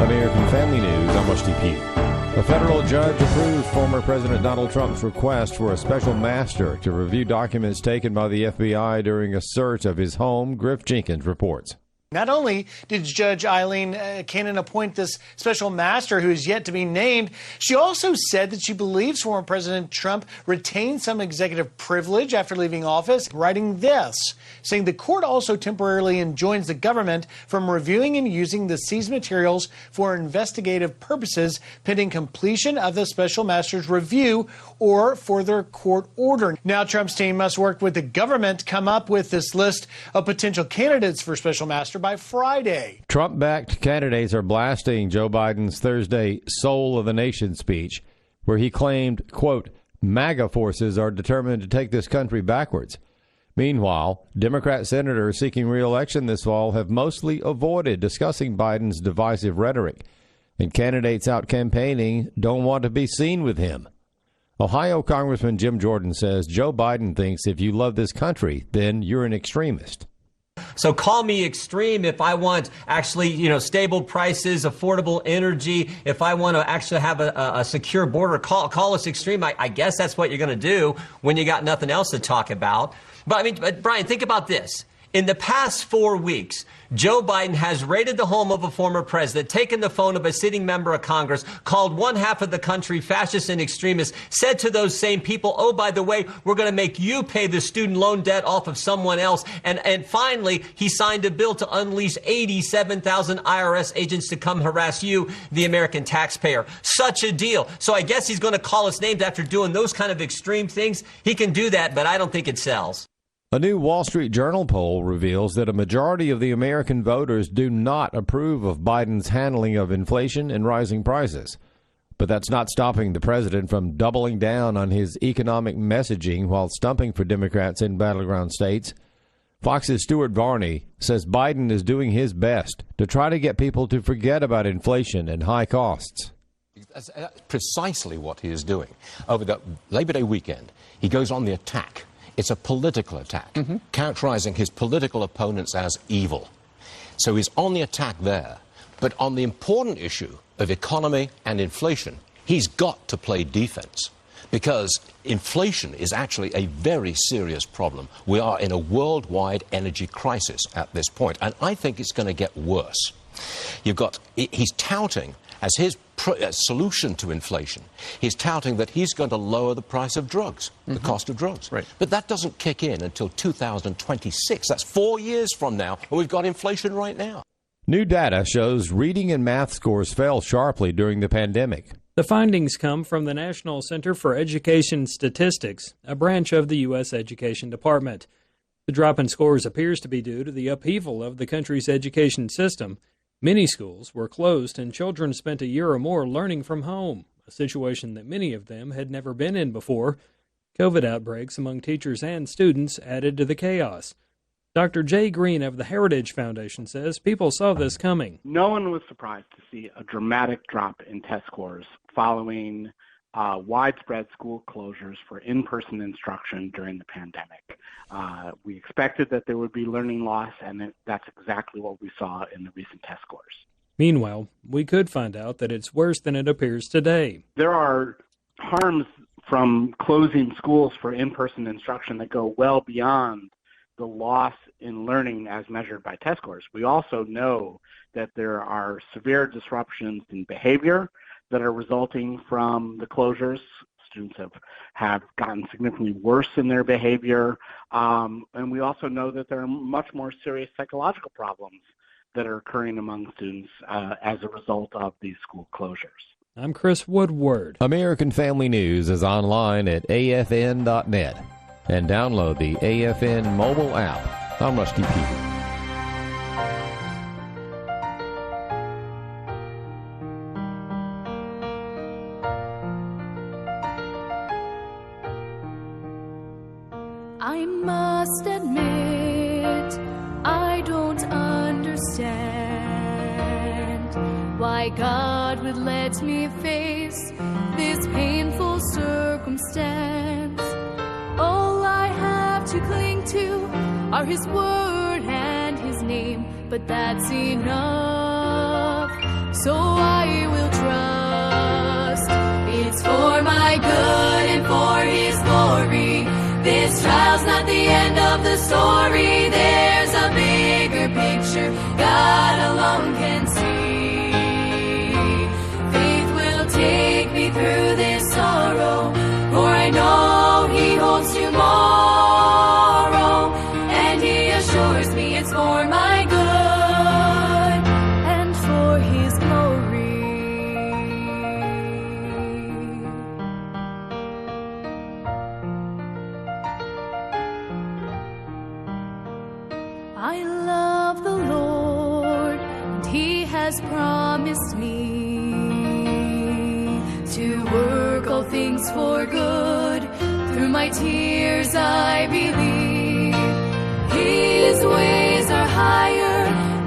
American Family News, I'm Rusty Pugh. A federal judge approved former President Donald Trump's request for a special master to review documents taken by the FBI during a search of his home, Griff Jenkins reports. Not only did Judge Eileen Cannon appoint this special master who is yet to be named, she also said that she believes former President Trump retained some executive privilege after leaving office, writing this, saying the court also temporarily enjoins the government from reviewing and using the seized materials for investigative purposes pending completion of the special master's review or further court order. Now Trump's team must work with the government to come up with this list of potential candidates for special master by Friday. Trump-backed candidates are blasting Joe Biden's Thursday Soul of the Nation speech, where he claimed, quote, MAGA forces are determined to take this country backwards. Meanwhile, Democrat senators seeking re-election this fall have mostly avoided discussing Biden's divisive rhetoric, and candidates out campaigning don't want to be seen with him. Ohio Congressman Jim Jordan says Joe Biden thinks if you love this country, then you're an extremist. So call me extreme if I want actually, stable prices, affordable energy. If I want to actually have a secure border, call us extreme. I guess that's what you're going to do when you got nothing else to talk about. But Brian, think about this. In the past 4 weeks, Joe Biden has raided the home of a former president, taken the phone of a sitting member of Congress, called one half of the country fascist and extremist, said to those same people, oh, by the way, we're going to make you pay the student loan debt off of someone else. And finally, he signed a bill to unleash 87,000 IRS agents to come harass you, the American taxpayer. Such a deal. So I guess he's going to call us names after doing those kind of extreme things. He can do that, but I don't think it sells. A new Wall Street Journal poll reveals that a majority of the American voters do not approve of Biden's handling of inflation and rising prices. But that's not stopping the president from doubling down on his economic messaging while stumping for Democrats in battleground states. Fox's Stuart Varney says Biden is doing his best to try to get people to forget about inflation and high costs. That's precisely what he is doing. Over the Labor Day weekend, he goes on the attack. It's a political attack, characterizing his political opponents as evil. So he's on the attack there. But on the important issue of economy and inflation, he's got to play defense, because inflation is actually a very serious problem. We are in a worldwide energy crisis at this point, and I think it's going to get worse. He's touting as his solution to inflation, he's touting that he's going to lower the price of drugs, the cost of drugs. Right. But that doesn't kick in until 2026. That's 4 years from now, and we've got inflation right now. New data shows reading and math scores fell sharply during the pandemic. The findings come from the National Center for Education Statistics, a branch of the U.S. Education Department. The drop in scores appears to be due to the upheaval of the country's education system. Many schools were closed and children spent a year or more learning from home, a situation that many of them had never been in before. COVID outbreaks among teachers and students added to the chaos. Dr. Jay Green of the Heritage Foundation says people saw this coming. No one was surprised to see a dramatic drop in test scores following widespread school closures for in-person instruction during the pandemic. We expected that there would be learning loss, and that's exactly what we saw in the recent test scores. Meanwhile, we could find out that it's worse than it appears today. There are harms from closing schools for in-person instruction that go well beyond the loss in learning as measured by test scores. We also know that there are severe disruptions in behavior that are resulting from the closures. Students have gotten significantly worse in their behavior. And we also know that there are much more serious psychological problems that are occurring among students as a result of these school closures. I'm Chris Woodward. American Family News is online at afn.net and download the AFN mobile app. I'm Rusty Pugh. I must admit, I don't understand why God would let me face this painful circumstance. All I have to cling to are His word and His name, but that's enough. So story, there's a bigger picture God alone can see. Faith will take me through this sorrow, for I know He holds tomorrow, and He assures me it's for my good and for His glory. I love the Lord, and He has promised me to work all things for good. Through my tears I believe His ways are higher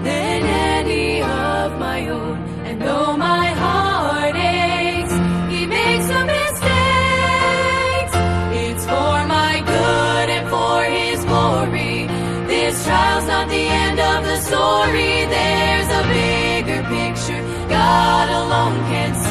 than any of my own. And though my heart aches, He makes some mistakes. It's for my good and for His glory. This trial's not the end of the story. There's a bigger picture God alone can see.